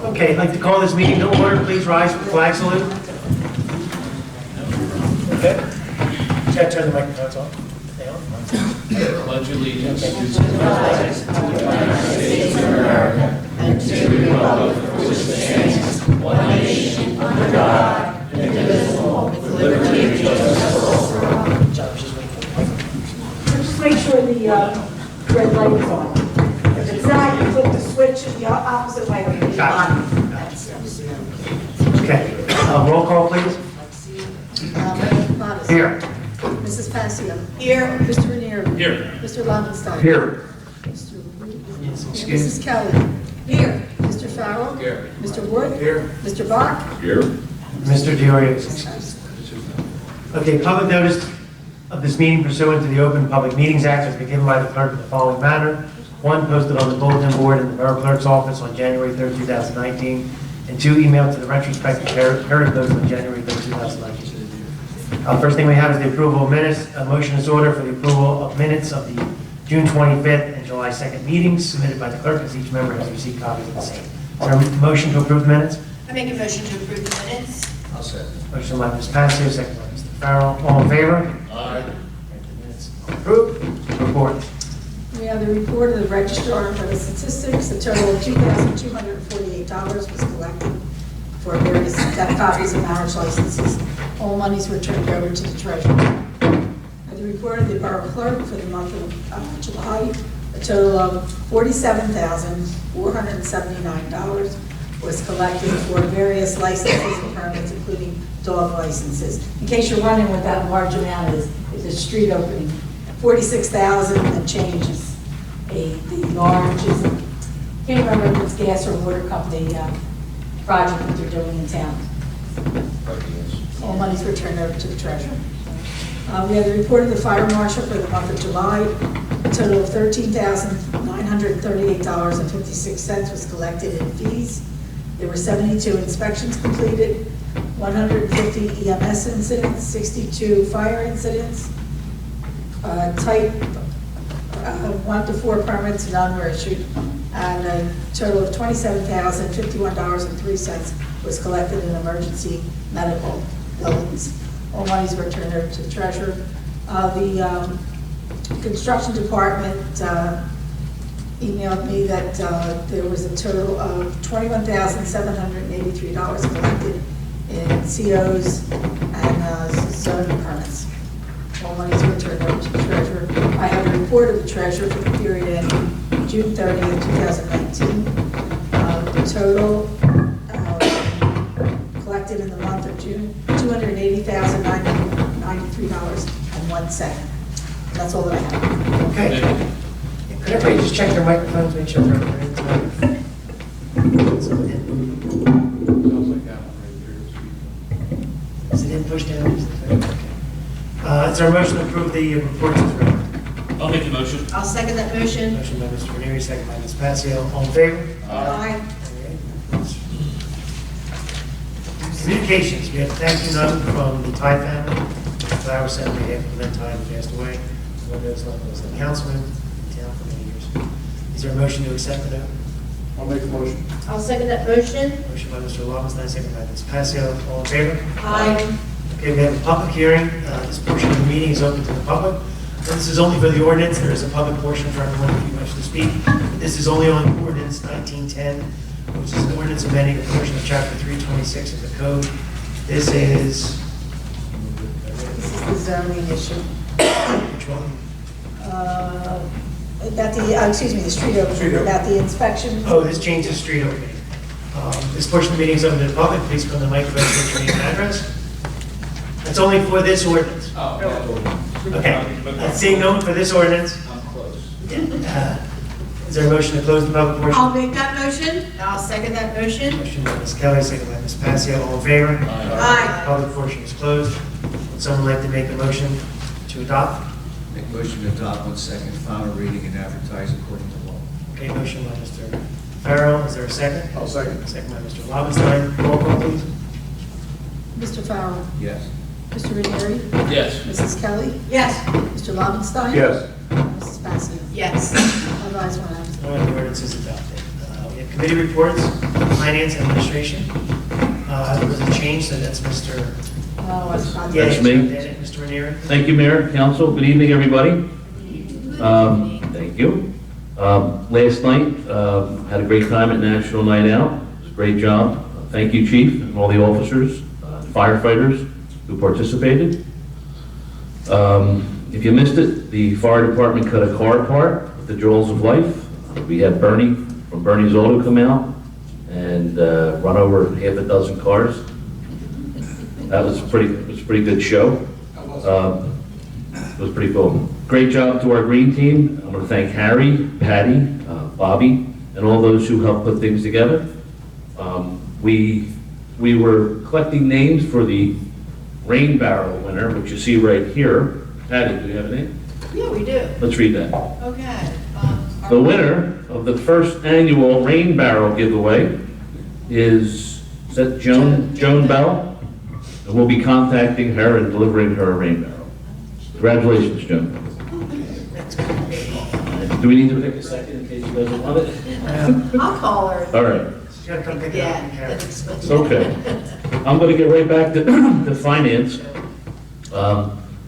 Okay, I'd like to call this meeting to order. Please rise for the flag salute. Okay. Chad, turn the microphones on. Stay on. Pledge allegiance to the flag of the United States of America and to the republic for which it stands, one nation, under God, indivisible, with liberty and justice for all. Just make sure the red light is on. If it's not, you flip the switch in the opposite way. Gotcha. Okay, roll call, please. Modis. Here. Mrs. Passio. Here. Mr. Ranieri. Here. Mr. Lobenstein. Here. Mr. Excuse Mrs. Kelly. Here. Mr. Farrell. Here. Mr. Wood. Here. Mr. Bach. Here. Mr. Diorio. Okay, public notice of this meeting pursuant to the Open Public Meetings Act has been given by the clerk in the following manner. One, posted on the bulletin board in the Borough Clerk's office on January 3rd, 2019, and two, emailed to the retrospective hearing notice on January 3rd, 2019. First thing we have is the approval of minutes. A motion is ordered for the approval of minutes of the June 25th and July 2nd meetings submitted by the clerk, as each member has received copies of the same. Is there a motion to approve the minutes? I make a motion to approve the minutes. I'll second. Motion by Ms. Passio, second by Mr. Farrell. All in favor? Aye. The minutes are approved. Report. We have the report of the registrar for the statistics. A total of $2,248 was collected for various copies of marriage licenses. All monies were turned over to the treasurer. The report of the borough clerk for the month of July, a total of $47,479 was collected for various licenses and permits, including dog licenses. In case you're wondering what that large amount is, it's a street opening. 46,000 and change is the large, can't remember if it's gas or water company project that they're doing in town. All monies were turned over to the treasurer. We have the report of the fire marshal for the month of July. A total of $13,938.56 was collected in fees. There were 72 inspections completed, 150 EMS incidents, 62 fire incidents, type 1 to 4 permits, none were issued, and a total of $27,051.03 was collected in emergency medical billings. All monies were turned over to the treasurer. The construction department emailed me that there was a total of $21,783 collected in COs and zoning permits. All monies were turned over to the treasurer. I have a report of the treasurer for the period ending June 30th, 2019. The total collected in the month of June, $280,993.01. That's all that I have. Okay. Could everybody just check their microphones, make sure they're ready tonight? Is it in, push down? Is there a motion to approve the reports as read? I'll make the motion. I'll second that motion. Motion by Mr. Ranieri, second by Ms. Passio. All in favor? Aye. Communications, we have a thank you note from the Ty family. The Flower Center, we have Lynn Ty, who passed away. One of those was a councilman in town for many years. Is there a motion to accept the note? I'll make a motion. I'll second that motion. Motion by Mr. Lobenstein, second by Ms. Passio. All in favor? Aye. Okay, we have a public hearing. This portion of the meeting is open to the public. This is only for the ordinance. There is a public portion for everyone if you wish to speak. This is only on ordinance 1910, which is an ordinance amending a portion of chapter 326 of the code. This is, This is the zoning issue. which one? About the, excuse me, the street opening, about the inspection. Oh, this changes street opening. This portion of the meeting is open to the public. Please come to the microphone, state your name and address. It's only for this ordinance. Oh, Okay. Seeing no one for this ordinance, I'm close. is there a motion to close the public portion? I'll make that motion. I'll second that motion. Motion by Ms. Kelly, second by Ms. Passio. All in favor? Aye. Public portion is closed. Would someone like to make a motion to adopt? Make motion to adopt on second, final reading and advertise according to law. Okay, motion by Mr. Farrell. Is there a second? I'll second. Second by Mr. Lobenstein. Roll call, please. Mr. Farrell. Yes. Mr. Ranieri. Yes. Mrs. Kelly. Yes. Mr. Lobenstein. Yes. Mrs. Passio. Yes. All ayes, one absent. All right, the ordinance is adopted. We have Committee reports, finance and administration. There was a change, so that's Mr. Oh, it's not. Yeah, That's me. Mr. Ranieri. Thank you, Mayor, Council. Good evening, everybody. Thank you. Last night, had a great time at National Night Out. It was a great job. Thank you, Chief, and all the officers, firefighters who participated. If you missed it, the fire department cut a car apart with the Jewels of Life. We had Bernie from Bernie's Auto come out and run over half a dozen cars. That was a pretty good show. It was pretty cool. Great job to our green team. I want to thank Harry, Patty, Bobby, and all those who helped put things together. We were collecting names for the rain barrel winner, which you see right here. Patty, do you have a name? Yeah, we do. Let's read that. Okay. The winner of the first annual rain barrel giveaway is that Joan Bell? And we'll be contacting her and delivering her a rain barrel. Congratulations, Joan. Do we need to take a second in case you guys want it? I'll call her. All right. She's gotta come pick it Yeah. up. that's expensive. Okay. I'm going to get right back to finance.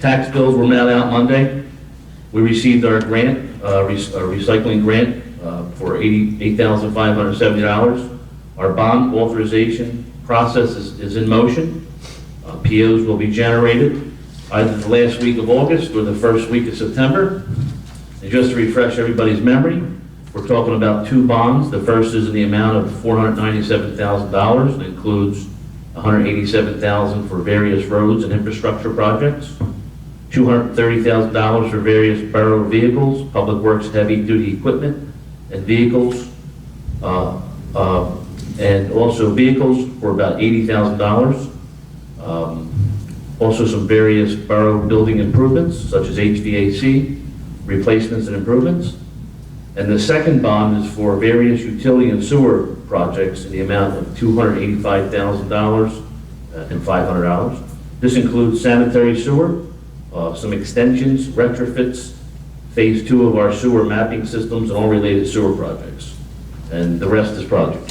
Tax bills were mailed out Monday. We received our grant, a recycling grant for $88,570. Our bond authorization process is in motion. POs will be generated either the last week of August or the first week of September. And just to refresh everybody's memory, we're talking about two bonds. The first is in the amount of $497,000 and includes $187,000 for various roads and infrastructure projects, $230,000 for various borough vehicles, public works heavy-duty equipment and vehicles, and also vehicles for about $80,000. Also some various borough building improvements, such as HVAC, replacements and improvements. And the second bond is for various utility and sewer projects in the amount of $285,000 and $500. This includes sanitary sewer, some extensions, retrofits, phase 2 of our sewer mapping systems, and all related sewer projects. And the rest is progress.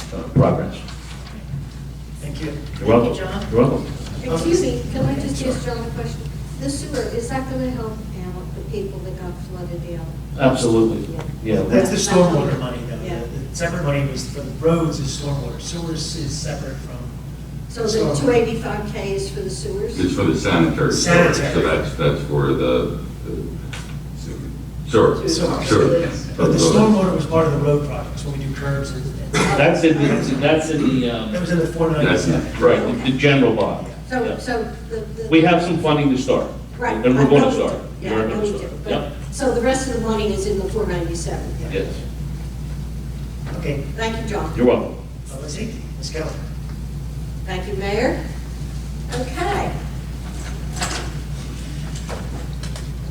Thank you. You're welcome. Thank you, John. You're welcome. Excuse me, can I just ask John a question? The sewer, is that going to help out the people that got flooded out? Absolutely. Yeah. That's the stormwater money, though. Yeah. The separate money was for the roads is stormwater. Sewers is separate from. So the 285K is for the sewers? It's for the sanitary sewer, Sanitary. so that's for the sewer. Sewer. But the stormwater was part of the road projects when we do curbs and. That's in the, That was in the 497. right, the general bond. So, Yeah. so the. We have some funding to start. Right. And we're going to start. Yeah, I We're know going to we do. start. But- Yep, So the rest of the money is in the 497? yes. Okay, Thank you, John. You're welcome. public safety, Ms. Keller. Thank you, Mayor. Okay.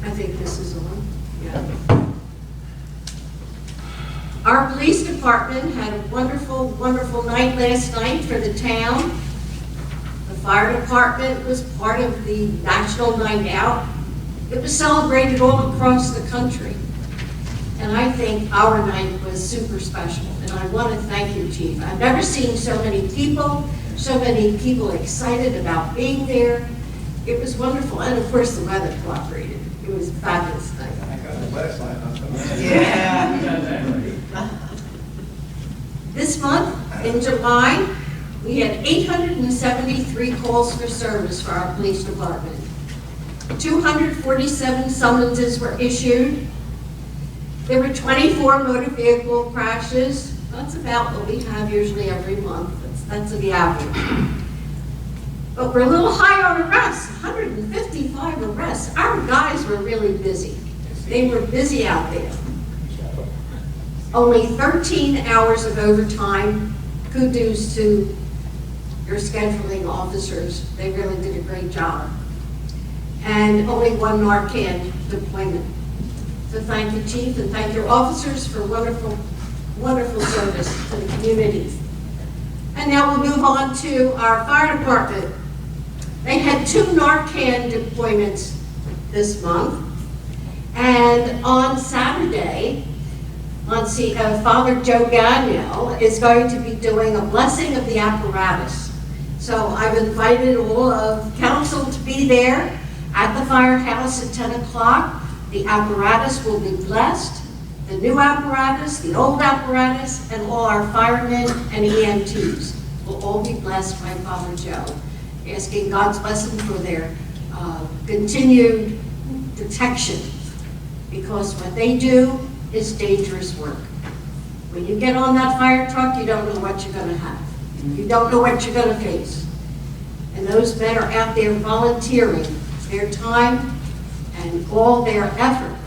I think this is on. Yeah. Our police department had a wonderful, wonderful night last night for the town. The fire department was part of the National Night Out. It was celebrated all across the country. And I think our night was super special. And I want to thank you, Chief. I've never seen so many people excited about being there. It was wonderful. And of course, the weather cooperated. It was a fabulous night. Yeah. This month, in July, we had 873 calls for service for our police department. 247 summonses were issued. There were 24 motor vehicle crashes. That's about what we have usually every month. That's the average. But we're a little high on arrests, 155 arrests. Our guys were really busy. They were busy out there. Only 13 hours of overtime. Kudos to your scheduling officers. They really did a great job. And only one Narcan deployment. So thank you, Chief, and thank your officers for wonderful, wonderful service to the community. And now we'll move on to our fire department. They had 2 Narcan deployments this month. And on Saturday, Father Joe Gagnon is going to be doing a blessing of the apparatus. So I've invited all of council to be there at the firehouse at 10 o'clock. The apparatus will be blessed, the new apparatus, the old apparatus, and all our firemen and EMTs will all be blessed by Father Joe, asking God's blessing for their continued protection, because what they do is dangerous work. When you get on that fire truck, you don't know what you're going to have. You don't know what you're going to face. And those men are out there volunteering their time and all their effort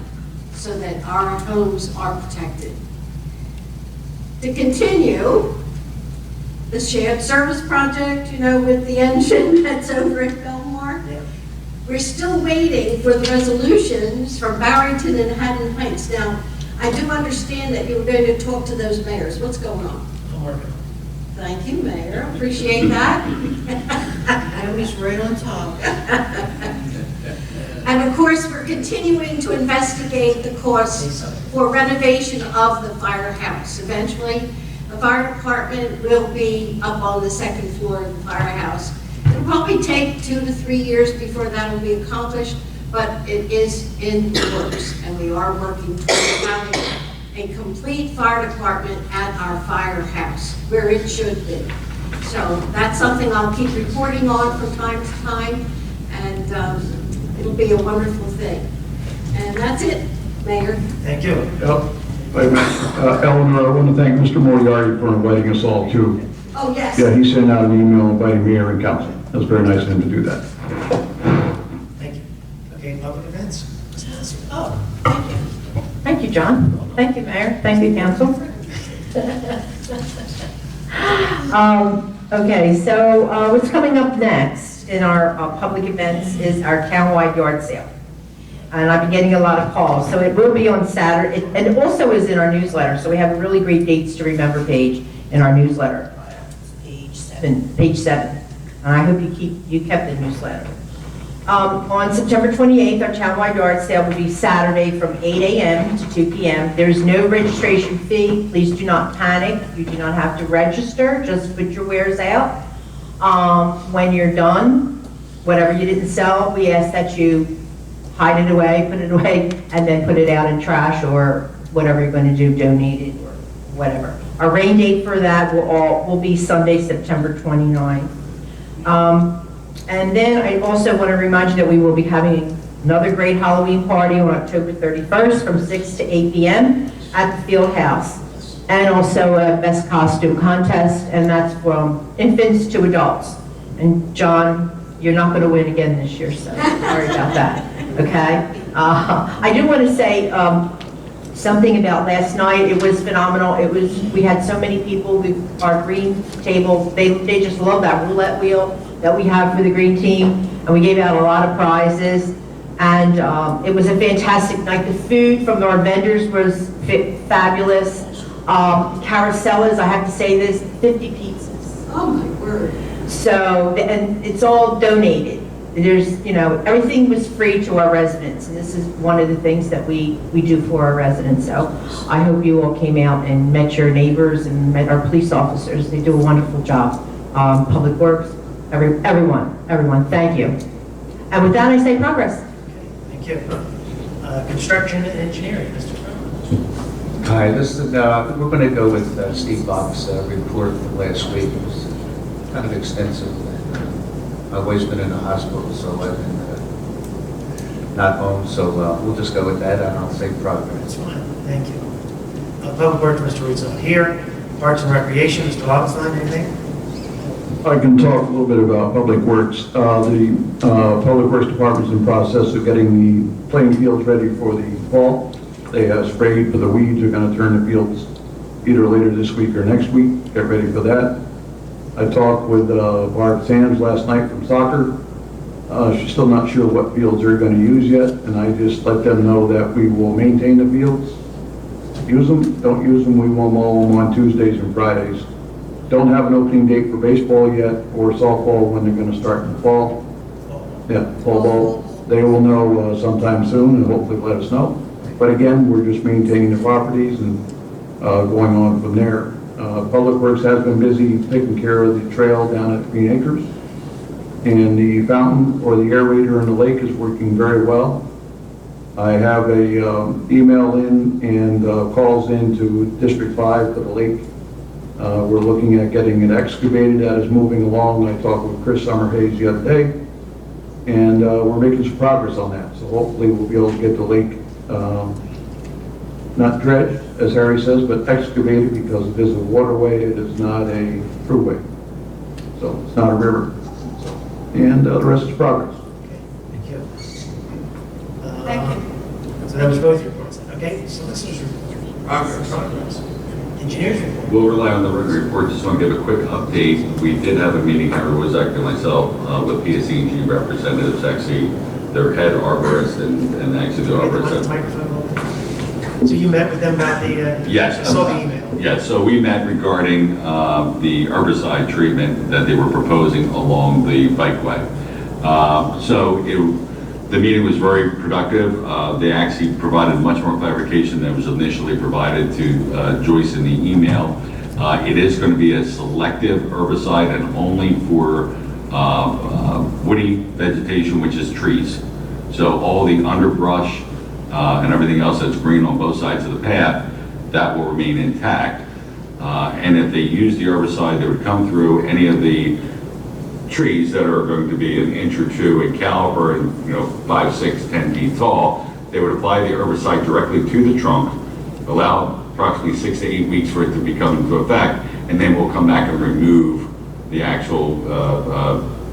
so that our homes are protected. To continue, the shared service project, with the engine that's over at Belmar, we're still waiting for the resolutions from Barrington and Haddon Heights. Now, I do understand that you were going to talk to those mayors. What's going on? I'm working on it. Thank you, Mayor. Appreciate that. I was right on top. And of course, we're continuing to investigate the costs for renovation of the firehouse. Eventually, the fire department will be up on the second floor of the firehouse. It'll probably take 2 to 3 years before that will be accomplished, but it is in the works, and we are working towards having a complete fire department at our firehouse, where it should be. So that's something I'll keep reporting on from time to time, and it'll be a wonderful thing. And that's it, Mayor. Thank you. Eleanor, I want to thank Mr. Moriarty for inviting us all too. Oh, yes. Yeah, he sent out an email inviting mayor and council. That was very nice of him to do that. Thank you. Okay, public events. Oh, thank you. Thank you, John. Thank you, Mayor. Thank you, Council. Okay, so what's coming up next in our public events is our townwide yard sale. And I've been getting a lot of calls. So it will be on Saturday, and it also is in our newsletter. So we have a really great dates to remember page in our newsletter. Page 7. And I hope you kept the newsletter. On September 28th, our townwide yard sale will be Saturday from 8 a.m. to 2 p.m. There's no registration fee. Please do not panic. You do not have to register. Just put your wares out. When you're done, whatever you didn't sell, we ask that you hide it away, put it away, and then put it out in trash or whatever you're going to do, donate it or whatever. Our rain date for that will be Sunday, September 29th. And then I also want to remind you that we will be having another great Halloween party on October 31st from 6 to 8 p.m. at the Field House. And also a best costume contest, and that's from infants to adults. And John, you're not going to win again this year, so sorry about that, okay? I do want to say something about last night. It was phenomenal. We had so many people. Our green table, they just love that roulette wheel that we have for the green team, and we gave out a lot of prizes, and it was a fantastic night. The food from our vendors was fabulous. Carouselas, I have to say this, 50 pizzas. Oh, my word. So, and it's all donated. There's, everything was free to our residents, and this is one of the things that we do for our residents. So I hope you all came out and met your neighbors and met our police officers. They do a wonderful job. Public Works, everyone, thank you. And with that, I say progress. Thank you. Construction and engineering, Mr. Brown. Hi, this is, we're going to go with Steve Bach's report from last week. It was kind of extensive. I've always been in the hospital, so I've been not home, so we'll just go with that, and I'll say progress. That's fine. Thank you. Public Works, Mr. Reed's not here. Parks and Recreation, Mr. Lobenstein, anything? I can talk a little bit about Public Works. The Public Works Department's in process of getting the playing fields ready for the fall. They have sprayed for the weeds. They're going to turn the fields either later this week or next week. Get ready for that. I talked with Barb Sands last night from soccer. She's still not sure what fields they're going to use yet, and I just let them know that we will maintain the fields. Use them, don't use them, we will mow them on Tuesdays and Fridays. Don't have an opening date for baseball yet or softball when they're going to start in the fall. Yeah, fall ball. They will know sometime soon and hopefully let us know. But again, we're just maintaining the properties and going on from there. Public Works has been busy taking care of the trail down at Green Acres. And the fountain or the aerator in the lake is working very well. I have a email in and calls in to District 5 for the lake. We're looking at getting it excavated. That is moving along. I talked with Chris Summerhays the other day, and we're making some progress on that. So hopefully we'll be able to get the lake not dredged, as Harry says, but excavated, because it is a waterway. It is not a throughway. So it's not a river. And the rest is progress. Thank you. Thank you. So that was both reports. Okay, solicitors report. Progress. Engineers report. We'll rely on the written report. Just want to give a quick update. We did have a meeting, Harry Wozak and myself, with PSE&G representatives, actually their head arborist and actually the arborist. So you met with them about the, Yes. I saw the email. Yes, so we met regarding the herbicide treatment that they were proposing along the bikeway. The meeting was very productive. They actually provided much more clarification than was initially provided to Joyce in the email. It is going to be a selective herbicide and only for woody vegetation, which is trees. So all the underbrush and everything else that's green on both sides of the path, that will remain intact. And if they use the herbicide, they would come through any of the trees that are going to be an inch or two in caliber and 5, 6, 10 feet tall. They would apply the herbicide directly to the trunk, allow approximately 6 to 8 weeks for it to become into effect, and then we'll come back and remove the actual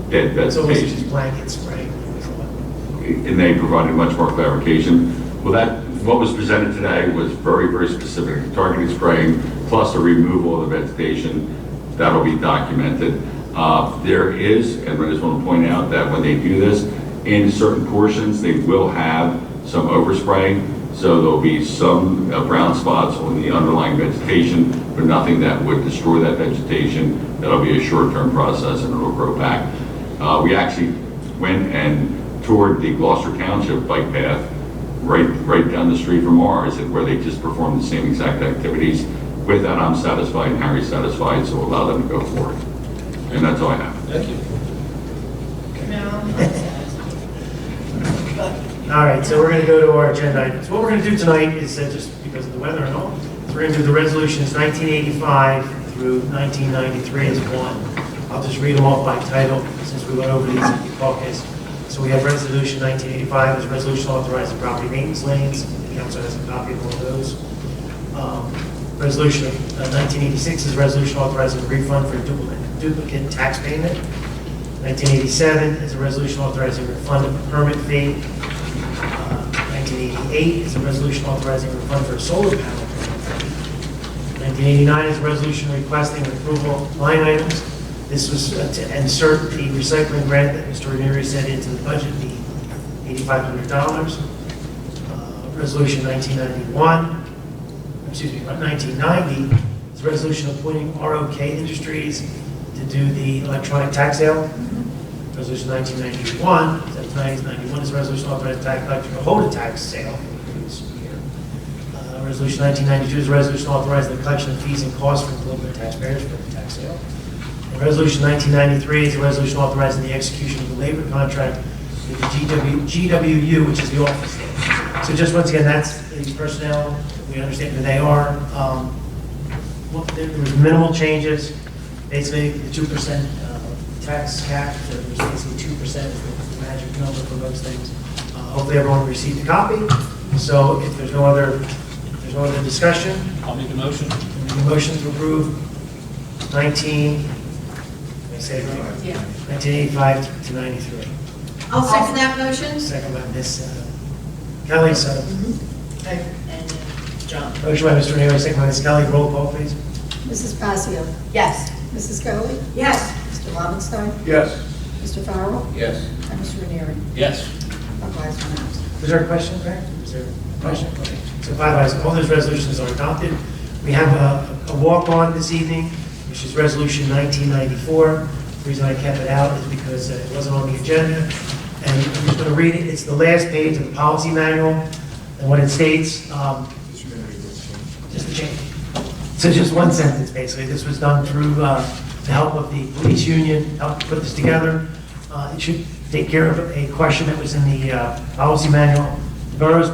dead vegetation. So it's just blanket spray. And they provided much more clarification. Well, what was presented today was very, very specific. Targeted spraying plus a removal of the vegetation. That'll be documented. There is, and I just want to point out that when they do this, in certain portions, they will have some overspray. So there'll be some brown spots on the underlying vegetation, but nothing that would destroy that vegetation. That'll be a short-term process and it'll grow back. We actually went and toured the Gloucester Township bike path right down the street from ours, and where they just performed the same exact activities. With that, I'm satisfied and Harry's satisfied, so we'll allow them to go forward. And that's all I have. Thank you. All right, so we're going to go to our agenda items. What we're going to do tonight is, just because of the weather and all, is we're going to do the resolutions 1985 through 1993 as one. I'll just read them off by title since we went over these at the caucus. So we have Resolution 1985 is a resolution authorizing property maintenance lanes. The council has a copy of all of those. Resolution 1986 is a resolution authorizing a refund for duplicate tax payment. 1987 is a resolution authorizing a refund of a permit fee. 1988 is a resolution authorizing a refund for a solar panel permit fee. 1989 is a resolution requesting approval of line items. This was to insert the recycling grant that Mr. Ranieri said into the budget, the $8,500. Resolution 1990 is a resolution appointing ROK Industries to do the electronic tax sale. Resolution 1991, that's 1991, is a resolution authorizing tax collector to hold a tax sale for this year. Resolution 1992 is a resolution authorizing the collection of fees and costs from delinquent taxpayers for the tax sale. And Resolution 1993 is a resolution authorizing the execution of the labor contract with the GWU, which is the office there. So just once again, that's the personnel. We understand who they are. There was minimal changes. Basically, the 2% tax cap, there was basically 2% was the magic number for most things. Hopefully everyone received a copy. So if there's no other discussion, I'll make a motion. make a motion to approve 1985 to 93. I'll second that motion. Second by Ms. Kelly, so. And John. Motion by Mr. Ranieri, second by Ms. Kelly. Roll call, please. Mrs. Pacio? Yes. Mrs. Gurley? Yes. Mr. Lobenstein? Yes. Mr. Farrell? Yes. And Mr. Ranieri? Yes. 5 ayes, 1 absent. Was there a question, Greg? Is there a question? Okay. So 5 ayes, all those resolutions are adopted. We have a walk-on this evening, which is Resolution 1994. The reason I kept it out is because it wasn't on the agenda. And I'm just going to read it. It's the last page of the policy manual. And what it states, just a change. So just one sentence, basically. This was done through the help of the police union, helped put this together. It should take care of a question that was in the policy manual. The borough's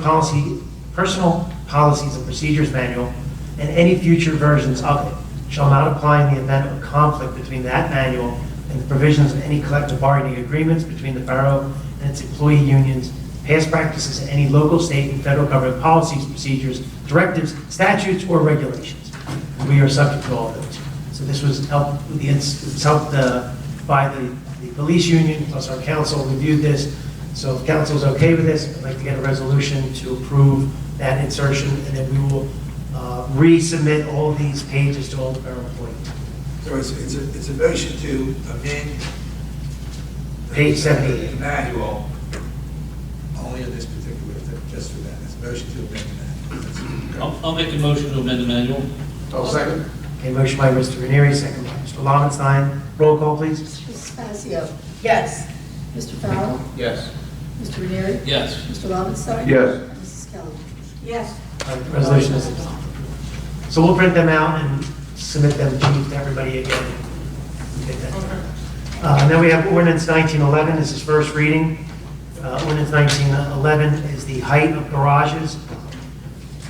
personal policies and procedures manual, and any future versions of it shall not apply in the event of conflict between that manual and the provisions of any collective bargaining agreements between the borough and its employee unions, past practices, and any local, state, and federal government policies, procedures, directives, statutes, or regulations. We are subject to all of those. So this was helped by the police union, plus our council reviewed this. So if council's okay with this, I'd like to get a resolution to approve that insertion, and then we will resubmit all these pages to all the borough employees. So it's a motion to amend Page 78. the manual only in this particular, just for that. It's a motion to amend the manual. I'll make a motion to amend the manual. I'll second. Okay, motion by Mr. Ranieri, second by Mr. Lobenstein. Roll call, please. Mrs. Pacio? Yes. Mr. Farrell? Yes. Mr. Ranieri? Yes. Mr. Lobenstein? Yes. And Mrs. Kelly? Yes. The resolution is adopted. So we'll print them out and submit them to everybody again. Then we have ordinance 1911, this is first reading. Ordinance 1911 is the height of garages.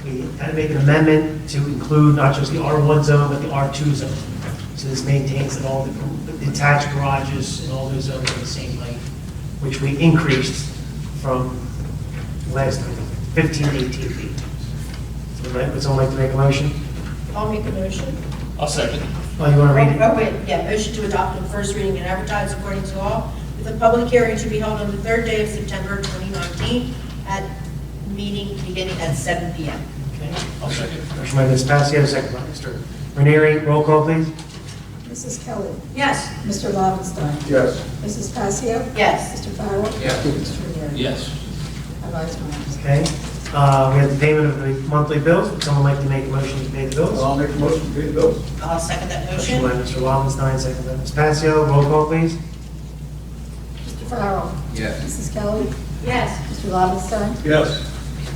We had to make an amendment to include not just the R1 zone, but the R2 zone. So this maintains that all the detached garages and all those zones are the same height, which we increased from last time, 15 to 18 feet. So would someone like to make a motion? I'll make a motion. I'll second. Oh, you want to read it? Oh, wait, yeah, motion to adopt on first reading and advertise according to law, with a public hearing to be held on the third day of September 2019 at meeting beginning at 7 p.m. Okay. I'll second. Motion by Ms. Passio, second by Mr. Ranieri. Roll call, please. Mrs. Kelly? Yes. Mr. Lobenstein? Yes. Mrs. Pacio? Yes. Mr. Farrell? Yes. Mr. Ranieri? Yes. Advice unanimous. Okay. We have the payment of the monthly bills. Would someone like to make a motion to pay the bills? I'll make a motion to pay the bills. I'll second that Motion motion. by Mr. Lobenstein, second by Ms. Passio. Roll call, please. Mr. Farrell? Yes. Mrs. Kelly? Yes. Mr. Lobenstein? Yes.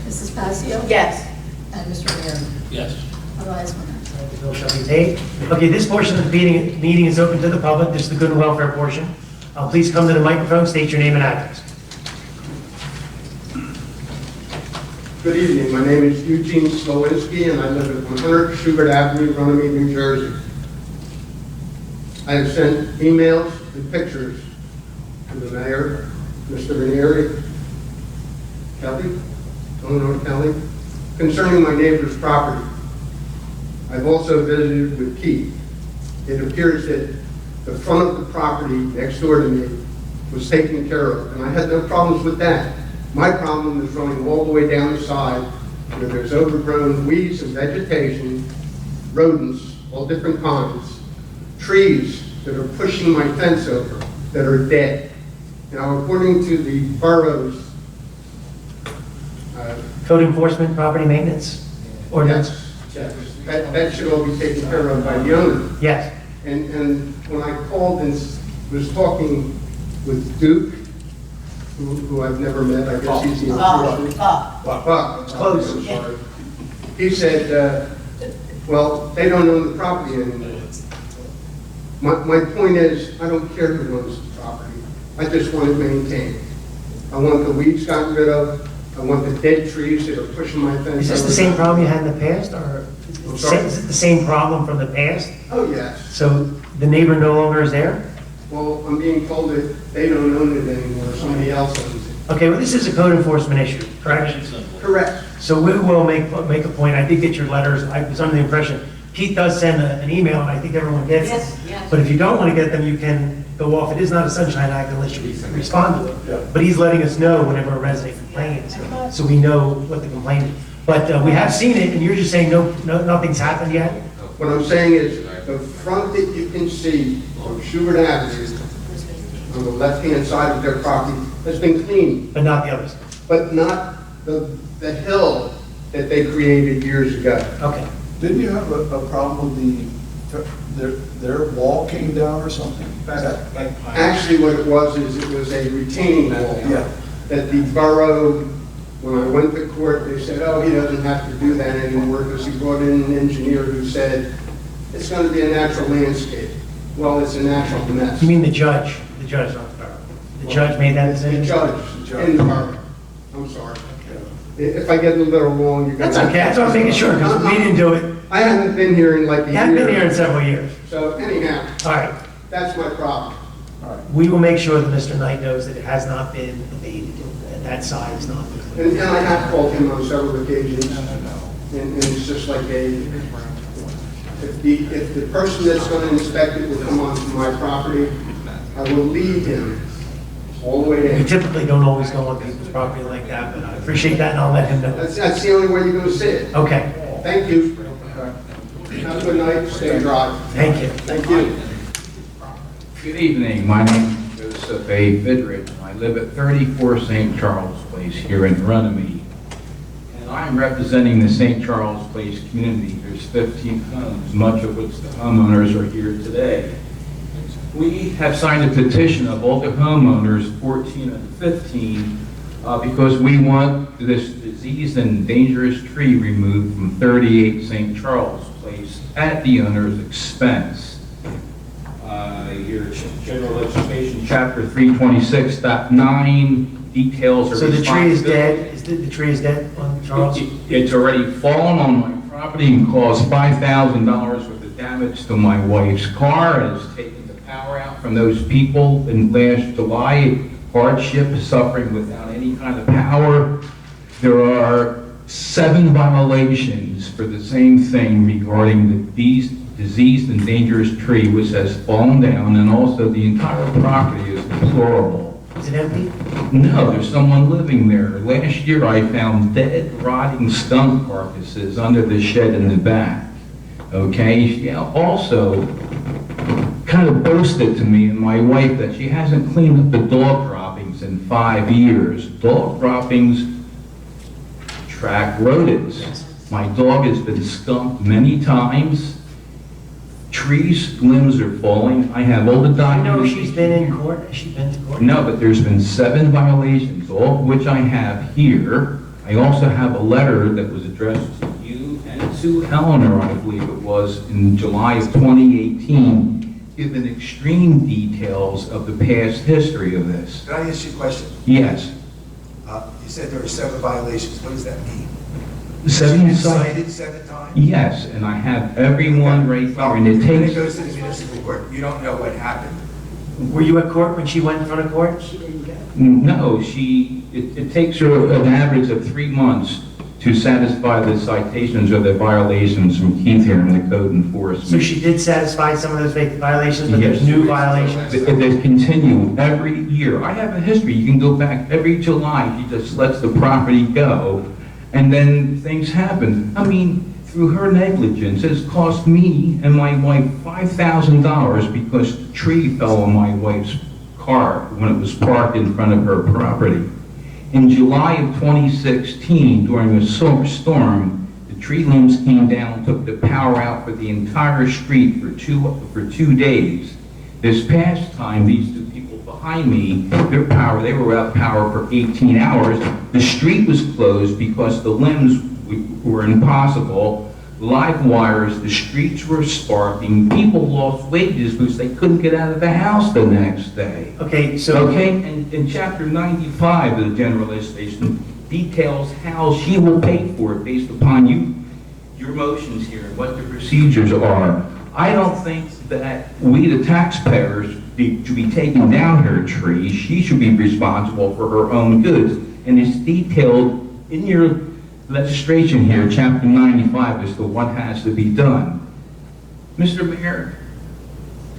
Mrs. Pacio? Yes. And Mr. Ranieri? Yes. Advice unanimous. The bill shall be paid. Okay, this portion of the meeting is open to the public. This is the good and welfare portion. Please come to the microphone, state your name and address. Good evening, my name is Eugene Slowinski and I live at 100 Schubert Avenue, Runnemede, New Jersey. I have sent emails and pictures to the mayor, Mr. Ranieri, Kelly, Eleanor Kelly, concerning my neighbor's property. I've also visited with Keith. It appears that the front of the property next door to me was taken care of, and I had no problems with that. My problem is running all the way down the side where there's overgrown weeds and vegetation, rodents, all different kinds, trees that are pushing my fence over that are dead. Now, according to the borough's Code enforcement, property maintenance ordinance? yes, that should all be taken care of by the owner. Yes. And when I called and was talking with Duke, who I've never met, I guess he's the enforcement. Buck. Close. I'm sorry. He said, well, they don't own the property anymore. My point is, I don't care who owns the property. I just want it maintained. I want the weeds gotten rid of. I want the dead trees that are pushing my fence. Is this the same problem you had in the past, or I'm sorry? is it the same problem from the past? Oh, yes. So the neighbor no longer is there? Well, I'm being told that they don't own it anymore, somebody else owns it. Okay, well, this is a code enforcement issue, correct? Correct. So we will make a point. I did get your letters. I was under the impression, Pete does send an email, and I think everyone gets it. Yes, yes. But if you don't want to get them, you can go off. It is not a sunshine act unless you respond to Yeah. it. But he's letting us know whenever a resident complains, so we know what the complaint is. But we have seen it, and you're just saying nothing's happened yet? What I'm saying is, the front that you can see from Schubert Avenue, on the left-hand side of their property, has been cleaned, But not the others? but not the hill that they created years ago. Okay. Didn't you have a problem with their wall came down or something? Actually, what it was is it was a retaining wall Yeah. that the borough When I went to court, they said, oh, he doesn't have to do that anymore because he brought in an engineer who said it's going to be a natural landscape. Well, it's a natural mess. You mean the judge, not the borough? The judge made that decision? The judge in the borough. I'm sorry. If I get a little wrong, you're going to... That's okay, that's what I'm making sure, because we didn't do it. I haven't been here in like a year. You haven't been here in several years. So anyhow, All right, that's my problem. we will make sure that Mr. Knight knows that it has not been abated, that side is not clear. And I have called him on several occasions. And it's just like if the person that's going to inspect it will come onto my property, I will lead him all the way We there. typically don't always go on people's property like that, but I appreciate that, and I'll let him know. That's the only way you're going to see it. Okay, Thank you. Have a good night, stay dry. thank you. Thank you. Good evening, my name is Joseph A. Vidridge, and I live at 34 St. Charles Place here in Runnemede. And I'm representing the St. Charles Place community. There's 15 homes, much of which the homeowners are here today. We have signed a petition of all the homeowners, 14 and 15, because we want this diseased and dangerous tree removed from 38 St. Charles Place at the owner's expense. Your general legislation, chapter 326.9 details are So the tree is dead, the tree is dead on Charles? It's already fallen on my property and caused $5,000 worth of damage to my wife's car. It has taken the power out from those people in last July. Hardship, suffering without any kind of power. There are 7 violations for the same thing regarding these diseased and dangerous tree which has fallen down, and also the entire property is deplorable. Is it empty? No, there's someone living there. Last year I found dead, rotting skunk carcasses under the shed in the back. Okay, she also kind of boasted to me and my wife that she hasn't cleaned up the dog droppings in 5 years. Dog droppings attract rodents. My dog has been skunked many times. Trees, limbs are falling. I have all the I know documents. she's been in court, has she been to court? No, but there's been 7 violations, all of which I have here. I also have a letter that was addressed to you and to Eleanor, I believe it was, in July of 2018, giving extreme details of the past history of this. Can I ask you a question? Yes. You said there were 7 violations. What does that mean? 7 cited 7 times? Yes, and I have everyone right there, and it When it takes... goes to the municipal court, you don't know what happened. Were you at court when she went in front of court? No, it takes her an average of 3 months to satisfy the citations or the violations from Keith here in the code enforcement. So she did satisfy some of those violations, but there's Yes. new violations? They continue every year. I have a history. You can go back every July. She just lets the property go, and then things happen. I mean, through her negligence, it's cost me and my wife $5,000 because the tree fell on my wife's car when it was parked in front of her property. In July of 2016, during a storm, the tree limbs came down, took the power out for the entire street for two days. This past time, these 2 people behind me, they were without power for 18 hours. The street was closed because the limbs were impossible. Live wires, the streets were sparking. People lost wages because they couldn't get out of the house the next day. Okay, so... Okay, and in chapter 95 of the general legislation details how she will pay for it based upon your motions here and what the procedures are. I don't think that we, the taxpayers, should be taking down her tree. She should be responsible for her own goods. And it's detailed in your legislation here, chapter 95, as to what has to be done. Mr. Mayor,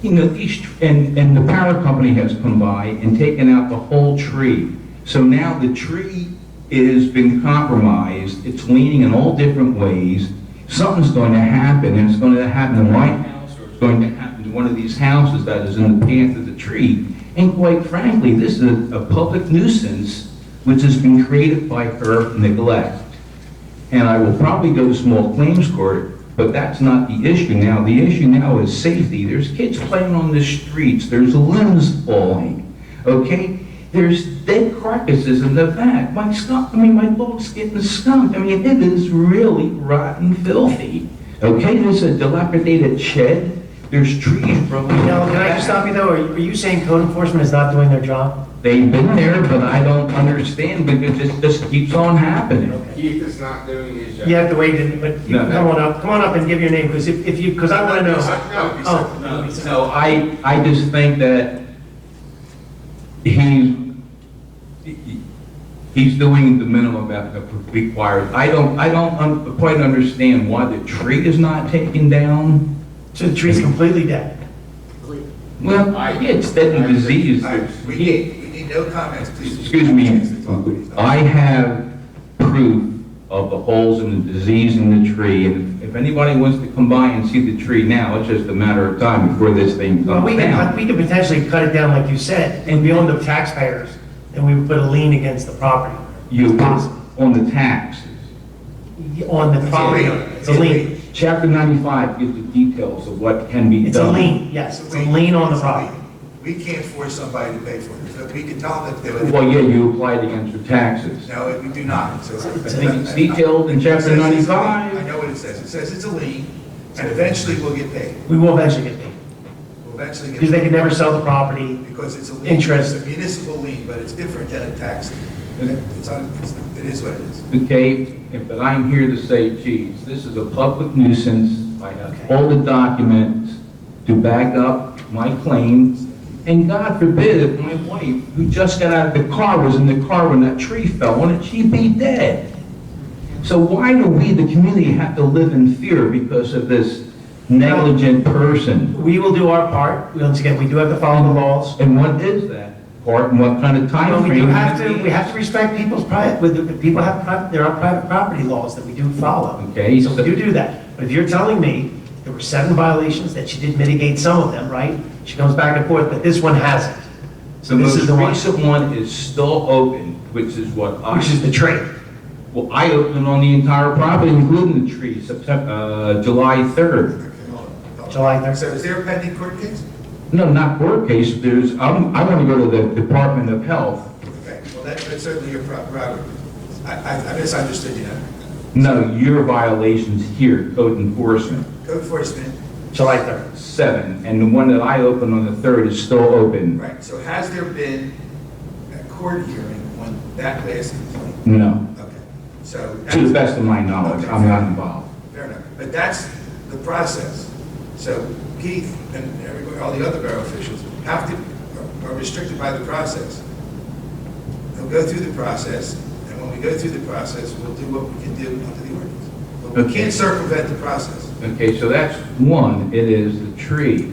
you know, and the power company has come by and taken out the whole tree. So now the tree has been compromised. It's leaning in all different ways. Something's going to happen, and it's going to happen in my house, or it's going to happen to one of these houses that is in the path of the tree. And quite frankly, this is a public nuisance which has been created by her neglect. And I will probably go to small claims court, but that's not the issue now. The issue now is safety. There's kids playing on the streets. There's limbs falling, okay? There's dead carcasses in the back. My dog's getting skunked. I mean, it is really rotten filthy. Okay, there's a dilapidated shed. There's trees growing. Now, can I just stop you though? Are you saying code enforcement is not doing their job? They've been there, but I don't understand because it just keeps on happening. Keith is not doing his job. You have to wait, but you No. come on up and give your name, because because I want to know. Oh, No, I just think that he's doing the minimum that required. I don't quite understand why the tree is not taken down. So the tree's completely dead. Well, yeah, it's dead and diseased. We need no comments, please. Excuse me, I have proof of the holes and the disease in the tree, and if anybody wants to come by and see the tree now, it's just a matter of time before this thing Well, comes down. we could potentially cut it down like you said, and be on the taxpayers, and we would put a lien against the property. You, Possible. on the taxes. On the property, it's a lien. Chapter 95 gives the details of what can be done. It's a lien, yes, it's a lien on the property. We can't force somebody to pay for it. So we can tell them that they would. Well, yeah, you applied against your taxes. No, we do not. So I think it's detailed in chapter I 95. know what it says. It says it's a lien, and eventually we'll get paid. We will eventually get paid, We'll eventually get because they paid. can never sell the property. Because it's a lien. Interest. It's a municipal lien, but it's different than a tax lien. It is what it is. Okay, but I'm here to say, geez, this is a public nuisance. I have Okay. all the documents to back up my claims. And God forbid if my wife, who just got out of the car, was in the car when that tree fell on it, she'd be dead. So why do we, the community, have to live in fear because of this negligent person? We will do our part. Once again, we do have to follow the laws. And what is that part and what kind of time Well, frame? we have to respect people's private, people have there are private property laws that we do follow. Okay, So we do that. But if you're telling me there were 7 violations, that she did mitigate some of them, right? She comes back and forth, but this one hasn't. So The this most is the one, recent one is still open, which is what I... which is the tree. Well, I opened on the entire property, including the tree, July 3rd. July 3rd. So is there a pending court case? No, not court case, I want to go to the Department of Health. Okay, well, that's certainly your prerogative. I misunderstood you now. No, your violations here, code enforcement, Code enforcement, July 3rd. 7, and the one that I opened on the 3rd is still open. right, so has there been a court hearing on that last complaint? No, Okay, so. to the best of my knowledge, Okay, I'm not involved. Fair enough, but that's the process. So Keith and everybody, all the other borough officials are restricted by the process. They'll go through the process, and when we go through the process, we'll do what we can do under the ordinance. But we Okay. can't circumvent the process. Okay, so that's one, it is the tree.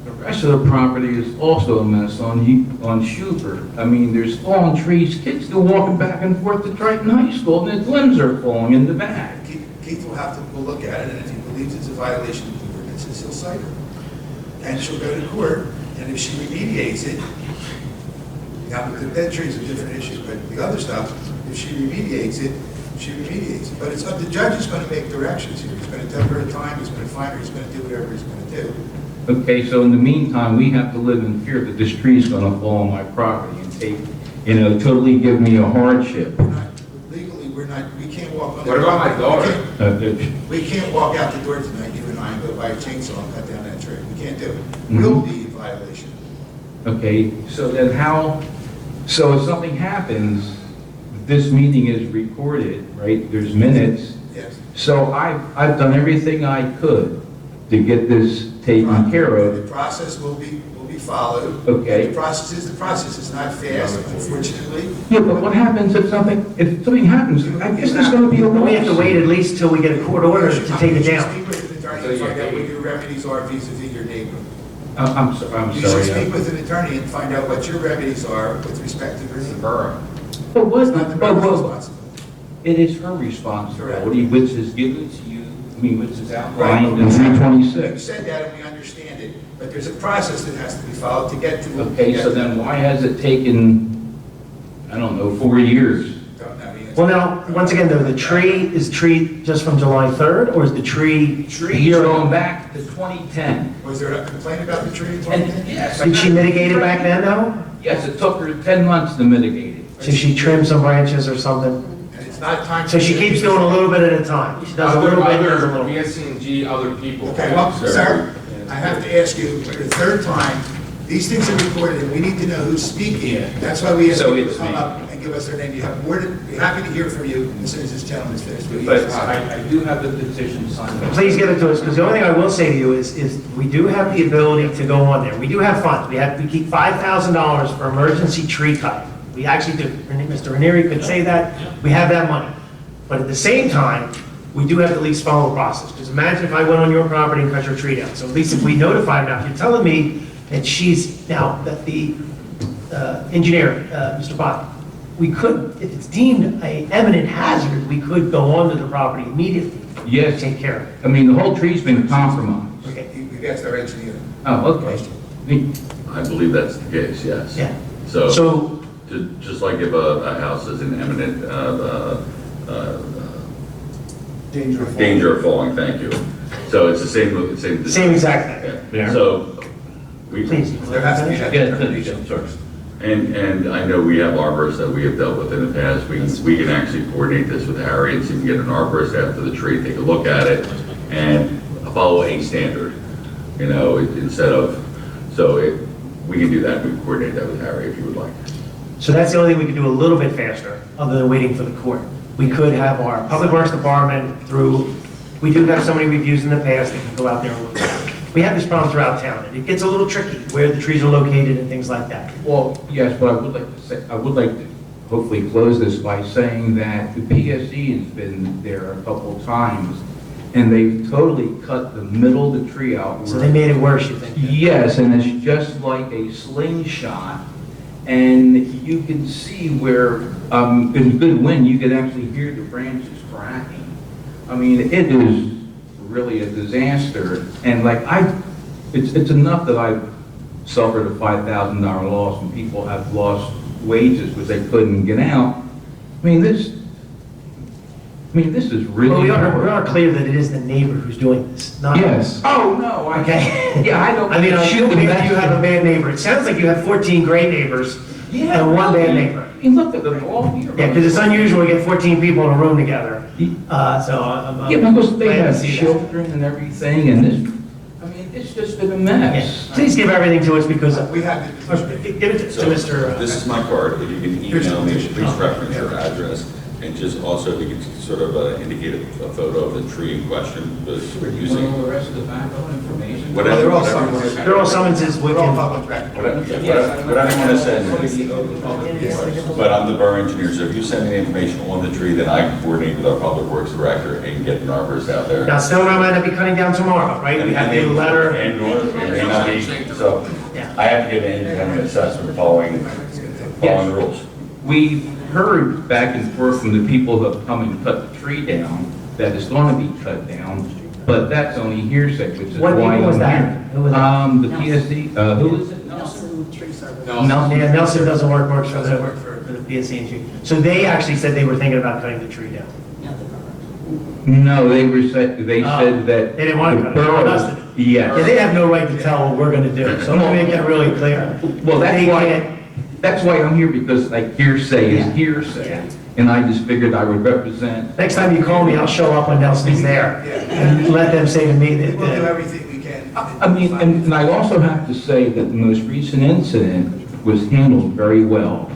The rest of the property is also a mess on Schubert. I mean, there's fallen trees, kids still walking back and forth to Triton High School, and their limbs are falling in the back. Keith will look at it, and if he believes it's a violation of the ordinances, he'll cite her. And she'll go to court, and if she remediates it, now, the dead trees are a different issue, but the other stuff, if she remediates it, she remediates it. But it's up, the judge is going to make directions here. He's going to tell her a time, he's going to find her, he's going to do whatever he's going to do. Okay, so in the meantime, we have to live in fear that this tree's gonna fall on my property and take, totally give me a hardship. Legally, we can't walk on. What about my daughter? We can't walk out the door tonight, you and I, and go buy a chainsaw and cut down that tree. We can't do it. Mhm. We'll be in violation. Okay, so then so if something happens, this meeting is recorded, right? There's minutes. Yes. So I've done everything I could to get this taken care The of. process will be followed. Okay. The process is the process. It's not fast, unfortunately. Yeah, but what happens if something happens? I guess there's gonna be a We have to lawsuit. wait at least till we get a court order to take it down. You should speak with an attorney and find out what your remedies are vis-a-vis your neighbor. I'm You sorry. should speak with an attorney and find out what your remedies are with respect to your neighbor. Borough. But what, It's not the borough's responsibility. it is her responsibility, which is given to you, which is outlined in You 326. said that and we understand it, but there's a process that has to be followed to get to. Okay, so then why has it taken, I don't know, 4 years? Don't know. I mean, Well, now, once again, though, the tree is just from July 3rd, or is the tree? Tree going back to 2010. Was there a complaint about the tree? And yes. Did she mitigate it back then, though? Yes, it took her 10 months to mitigate it. So she trimmed some branches or something? And it's not time. So she keeps doing a little bit at a time? She does a little bit, does a little bit. BSC&G, other people. Okay, well, sir, I have to ask you, for the third time, these things are recorded, and we need to know who's speaking. Yeah. That's why we ask So people to it's come me. up and give us their name. You have more than, we're happy to hear from you as soon as this gentleman's finished. But I do have the petition signed. Please give it to us, because the only thing I will say to you is we do have the ability to go on there. We do have funds. We keep $5,000 for emergency tree cutting. We actually do. Mr. Ranieri could say that. We have that money. But at the same time, we do have to at least follow the process. Because imagine if I went on your property and cut your tree down. So at least if we notify now, if you're telling me that she's, now, that the engineer, Mr. Bott, we could, if it's deemed an eminent hazard, we could go onto the property immediately. Yes. Take care of it. I mean, the whole tree's been compromised. Okay. We've asked our engineer. Oh, okay. I believe that's the case, yes. Yeah. So, just like if a house is in imminent danger of falling, thank you. So it's the same. Same exact thing. Yeah. So, Please. There has to be that Yeah, determination. sorry. and I know we have arborists that we have dealt with in the past. We can actually coordinate this with Harry and see if we can get an arborist after the tree, take a look at it, and follow a standard, instead of, we can do that. We can coordinate that with Harry if you would like. So that's the only thing we could do a little bit faster, other than waiting for the court. We could have our Public Works Department we do have so many reviews in the past, they can go out there and look at it. We have this problem throughout town, and it gets a little tricky where the trees are located and things like that. Well, yes, but I would like to hopefully close this by saying that the PSE has been there a couple of times, and they've totally cut the middle of the tree out. So they made it worse, you think? Yes, and it's just like a slingshot, and you can see where, in good wind, you can actually hear the branches cracking. I mean, it is really a disaster, and it's enough that I've suffered a $5,000 loss, and people have lost wages because they couldn't get out. I mean, this is really. Well, we are clear that it is the neighbor who's doing this, not. Yes. Oh, no. Okay. Yeah, I don't. I mean, maybe you have a bad neighbor. It sounds like you have 14 great neighbors and one bad neighbor. You look at them all here. Yeah, because it's unusual to get 14 people in a room together. I'm Yeah, because they glad to have see that. children and everything, and this, I mean, it's just been a mess. Yeah. Please give everything to us because. We have the Give it to Mr. This is my card. If you can email me, please reference your address. And just also, if you could sort of indicate a photo of the tree in question, because we're using. All the rest of the background information. Whatever. They're all whatever- summonses. They're all summonses with We're all him. public record. What I want to send, but I'm the borough engineer, so if you send me the information on the tree, then I can coordinate with our public works director and get an arborist out there. Now, Stone and I might not be cutting down tomorrow, right? We have to give a letter. And it may not be, so Yeah. I have to give an independent assessment following the rules. We heard back and forth from the people who have come and cut the tree down, that it's going to be cut down, but that's only hearsay, which is What why people was I'm that? here. Who was that? The PSD, who is it? Nelson Tree Service. Yeah, Nelson doesn't works for the PSC&G. So they actually said they were thinking about cutting the tree down. No, they said that. They didn't want to cut it. They want us to do it. Yes. Yeah, they have no right to tell what we're going to do. So let me make that really clear. Well, They can't- that's why I'm here, because like hearsay is hearsay. Yeah. And I just figured I would represent. Next time you call me, I'll show up when Nelson's there and let them say to me that. We'll do everything we can. I mean, and I also have to say that the most recent incident was handled very well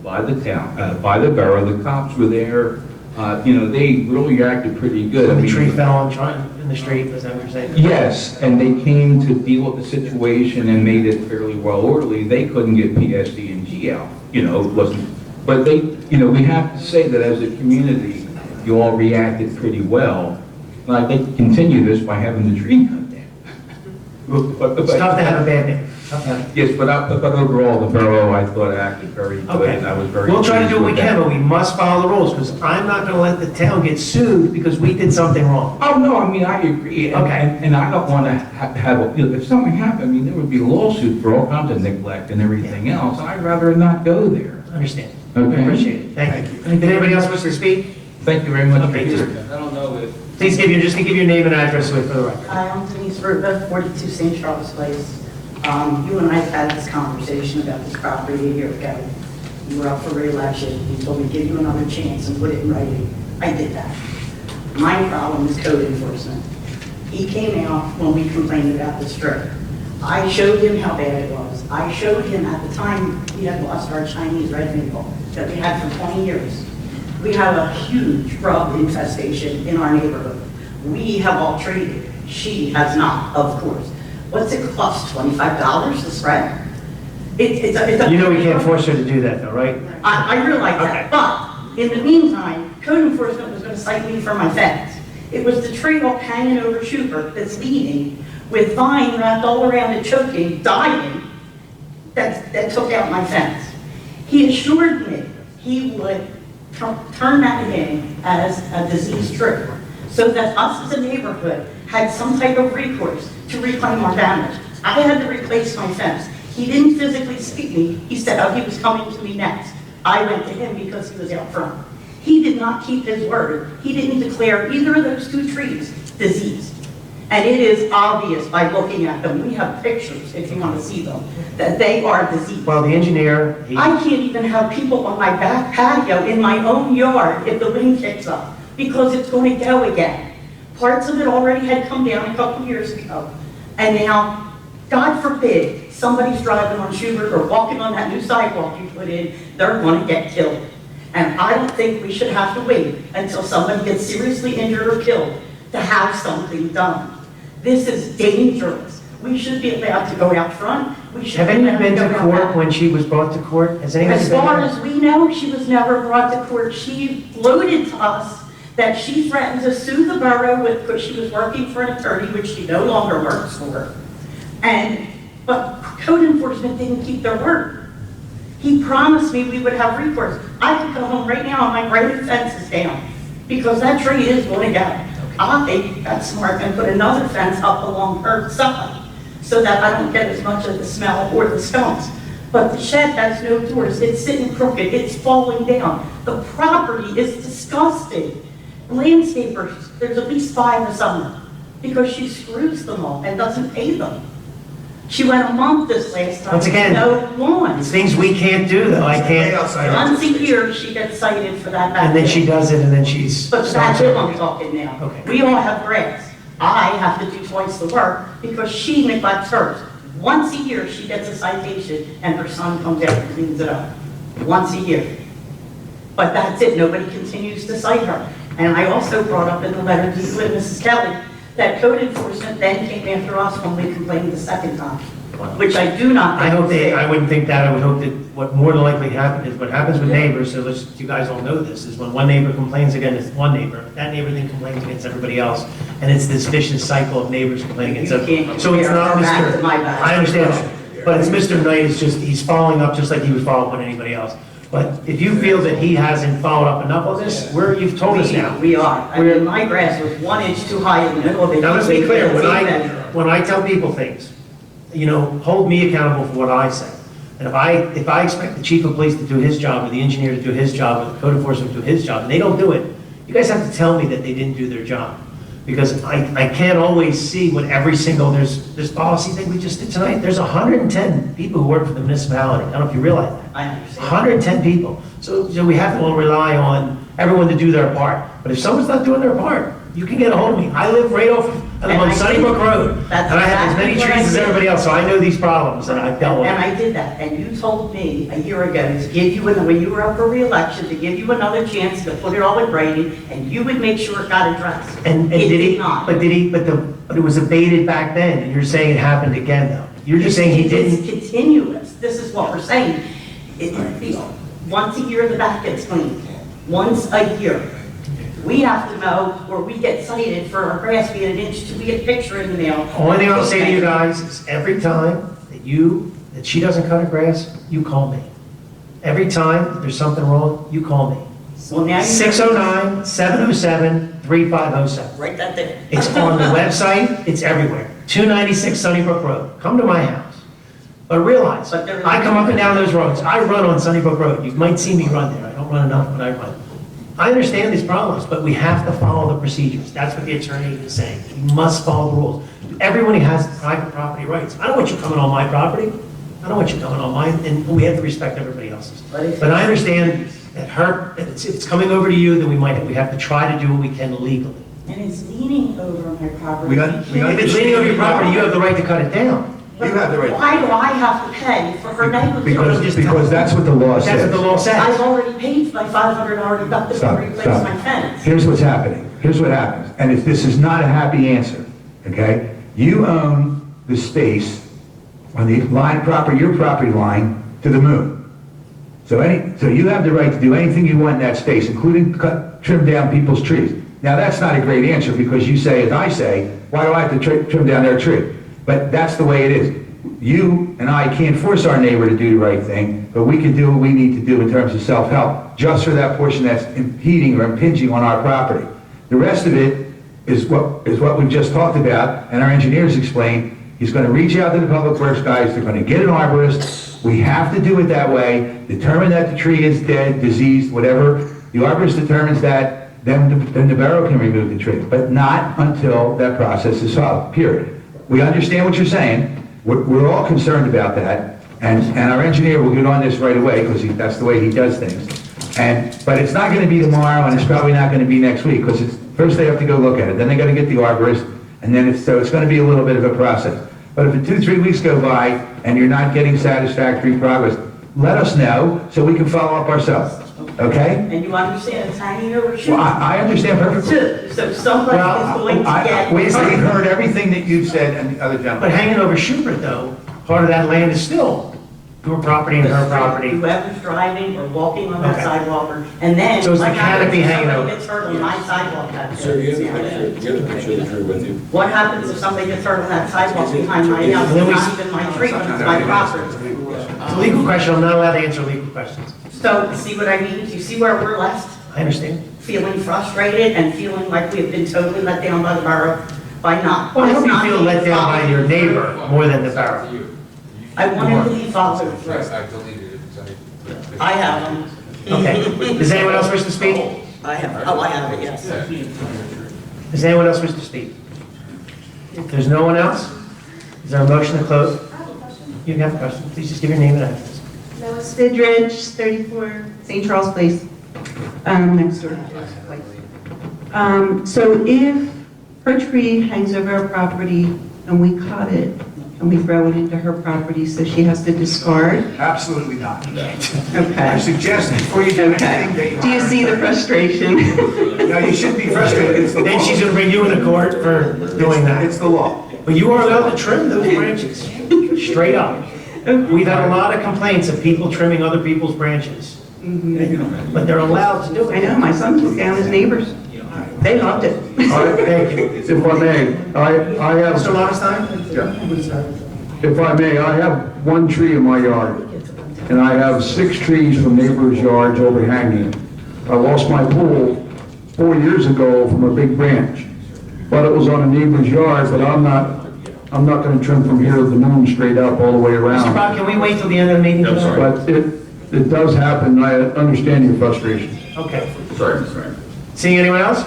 by the town, by the borough. The cops were there, they really reacted pretty good. I The mean, tree fell in the street, was that what you're saying? yes, and they came to deal with the situation and made it fairly well orderly. They couldn't get PSD&G out, it wasn't, but we have to say that as a community, you all reacted pretty well. And I'd like to continue this by having the tree cut down. It's tough to have a bad neighbor. Tough to have- Yes, but overall, the borough, I thought, acted very good, Okay. and I was very. We'll try to do what we pleased with can, that. but we must follow the rules, because I'm not going to let the town get sued because we did something wrong. Oh, no, I mean, I agree. Okay. And I don't want to have, if something happened, I mean, there would be a lawsuit for all kinds of neglect and everything else. I'd rather not go there. Understand. Okay. Appreciate it. Thank you. Did anybody else wish to speak? Thank you very much for Okay, hearing. I don't know if Please give your name and address for the record. Hi, I'm Denise Ruba, 42 St. Charles Place. You and I have had this conversation about this property a year ago. You were up for re-election. You told me to give you another chance and put it in writing. I did that. My problem is code enforcement. He came out when we complained about the strip. I showed him how bad it was. I showed him at the time we had lost our Chinese red maple that we had for 20 years. We have a huge grub infestation in our neighborhood. We have all traded. She has not, of course. What's it cost, $25 to spread? It's a You know we can't force her to do that though, right? I realize Okay. that, but in the meantime, code enforcement was going to cite me for my fence. It was the trail hanging over Schubert that's leaning with vine wrapped all around it, choking, dying, that took out my fence. He assured me he would turn that in as a disease strip so that us as a neighborhood had some type of recourse to reclaim our damage. I had to replace my fence. He didn't physically speak me. He said, oh, he was coming to me next. I went to him because he was out front. He did not keep his word. He didn't declare either of those two trees diseased. And it is obvious by looking at them. We have pictures, if you want to see them, that they are diseased. Well, the engineer, I can't even have people on my back patio in my own yard if the wind kicks up, because it's going to go again. Parts of it already had come down a couple years ago. And now, God forbid, somebody's driving on Schubert or walking on that new sidewalk you put in, they're going to get killed. And I don't think we should have to wait until somebody gets seriously injured or killed to have something done. This is dangerous. We should be allowed to go out front. We should have be anyone allowed been go to out court back. when she was brought to court? Has anyone As been far there? as we know, she was never brought to court. She floated to us that she threatened to sue the borough because she was working for an attorney, which she no longer works for. But code enforcement didn't keep their word. He promised me we would have recourse. I could go home right now and my granite fence is down because that tree is going to go. I got smart and put another fence up along her side so that I don't get as much of the smell or the skunks. But the shed has no doors. It's sitting crooked. It's falling down. The property is disgusting. Landscapers, there's at least 5 of them because she screws them all and doesn't pay them. She went a month this last time. Once again, no lawn. It's things we can't do though. I can't. Once a year, she gets cited for that back And then there. she does it and then she's. But that's it I'm talking now. Okay. We all have grass. I have to do twice the work because she neglects hers. Once a year, she gets a citation and her son comes out and cleans it up. Once a year. But that's it. Nobody continues to cite her. And I also brought up in the letter to you and Mrs. Kelly that code enforcement then came after us when we complained the second time, which I do not think. I wouldn't think that. I would hope that what more than likely happens is what happens with neighbors, so you guys all know this, is when one neighbor complains against one neighbor, that neighbor then complains against everybody else. And it's this vicious cycle of neighbors complaining against everyone. So it's not Mr. I understand that. But it's Mr. Knight, it's just, he's following up just like he would follow up on anybody else. But if you feel that he hasn't followed up enough on this, you've told us now. We are. I mean, my grass was 1 inch too high in the middle of it. Now, let's be clear, when I tell people things, hold me accountable for what I say. And if I expect the chief of police to do his job, or the engineer to do his job, or the code enforcement to do his job, and they don't do it, you guys have to tell me that they didn't do their job. Because I can't always see what every single, there's this policy thing we just did tonight, there's 110 people who work for the municipality. I don't know if you realize that. I understand. 110 people. So we have to rely on everyone to do their part. But if someone's not doing their part, you can get a hold of me. I live right on Sunnybrook Road. And I have as many trees as everybody else, so I know these problems and I've dealt with them. And I did that, and you told me a year ago to give you, when you were up for re-election, to give you another chance to put it all in writing, and you would make sure it got addressed. And It did he? not. But it was abated back then, and you're saying it happened again though. You're just saying he didn't. It's continuous. This is what we're saying. Once a year, the back gets cleaned. Once a year. We have to know, or we get cited for our grass being 1 inch till we get a picture in the mail. Only thing I'll say to you guys is every time that she doesn't cut her grass, you call me. Every time there's something wrong, you call me. Well, now you 609-707-3507. write that there. It's on the website, it's everywhere. 296 Sunnybrook Road. Come to my house. But realize, But there is- I come up and down those roads. I run on Sunnybrook Road. You might see me run there. I don't run enough, but I run. I understand these problems, but we have to follow the procedures. That's what the attorney is saying. You must follow the rules. Everybody has private property rights. I don't want you coming on my property. I don't want you coming on mine, and we have to respect everybody else's. But I understand that if it's coming over to you, then we have to try to do what we can legally. And it's leaning over my property. If it's leaning over your property, you have the right to cut it down. You have the right. Why do I have to pay for her negligence? Because that's what the law says. That's what the law says. I've already paid my $500 deductible Stop, to replace stop. my fence. Here's what's happening. Here's what happens. And if this is not a happy answer, okay? You own the space on the your property line to the moon. So you have the right to do anything you want in that space, including trim down people's trees. Now, that's not a great answer because you say, as I say, why do I have to trim down their tree? But that's the way it is. You and I can't force our neighbor to do the right thing, but we can do what we need to do in terms of self-help, just for that portion that's impeding or impinging on our property. The rest of it is what we've just talked about, and our engineers explained. He's going to reach out to the public works guys, they're going to get an arborist. We have to do it that way, determine that the tree is dead, diseased, whatever. The arborist determines that, then the borough can remove the tree, but not until that process is solved, period. We understand what you're saying. We're all concerned about that, and our engineer will get on this right away, because that's the way he does things. But it's not going to be tomorrow, and it's probably not going to be next week, because first they have to go look at it, then they got to get the arborist, and then it's going to be a little bit of a process. But if 2-3 weeks go by and you're not getting satisfactory progress, let us know so we can follow up ourselves. Okay? And you understand it's hanging over your Well, I understand perfectly. So somebody is going to get. We've heard everything that you've said and the other gentlemen. But hanging over Schubert, though, part of that land is still your property and her property. Whoever's driving or walking on that Okay. sidewalk, and then. So is the what happens canopy if hanging somebody over? gets hurt on my sidewalk? That's Sir, it. you have the picture of the tree with you. What happens if somebody gets hurt on that sidewalk behind my house? It's not even my tree, it's my property. It's a legal question. I'm not allowed to answer legal questions. So, see what I mean? Do you see where we're left? I understand. Feeling frustrated and feeling like we've been totally let down by the borough by not. Well, I hope you not feel being let down by followed your through. neighbor more than the borough. I wanted to be followed through. I deleted it. I have them. Okay. Does anyone else wish to speak? I have, oh, I have it, yes. Does anyone else wish to speak? If there's no one else, is there a motion to close? You can have a question. Please just give your name and address. Lois Fidrich, 34 St. Charles Place, next door to Joe's place. So if her tree hangs over our property and we cut it and we throw it into her property, so she has to discard? Absolutely not. I Okay. suggest before you do anything that you. Do you see the frustration? No, you shouldn't be frustrated. It's the Then law. she's going to bring you into court for doing that. It's the law. But you are allowed to trim those branches, straight up. We've had a lot of complaints of people trimming other people's branches. But they're allowed to do I it. know, my son took down his neighbors. They loved it. All right, Thank you. if I may, I have... Mr. Lowenstein? If I may, I have one tree in my yard, and I have 6 trees from neighbors' yards overhanging. I lost my pool 4 years ago from a big branch, but it was on a neighbor's yard, but I'm not going to trim from here to the moon straight up all the way Mr. around. Brock, can we wait till the end of the meeting? tonight? But it does happen, I understand your frustration. Okay. Sorry, Mr. Mayor. Seeing anyone else?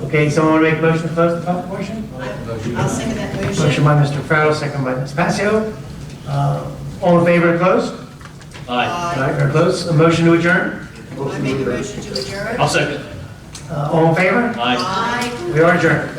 Okay, someone want to make a motion to close the public portion? I'll second that motion. Motion by Mr. Farrell, second by Ms. Passio. All in favor to close? Aye. All right, or close, a motion to adjourn? I make a motion to adjourn. I'll second. All in favor? Aye. Aye. We are adjourned.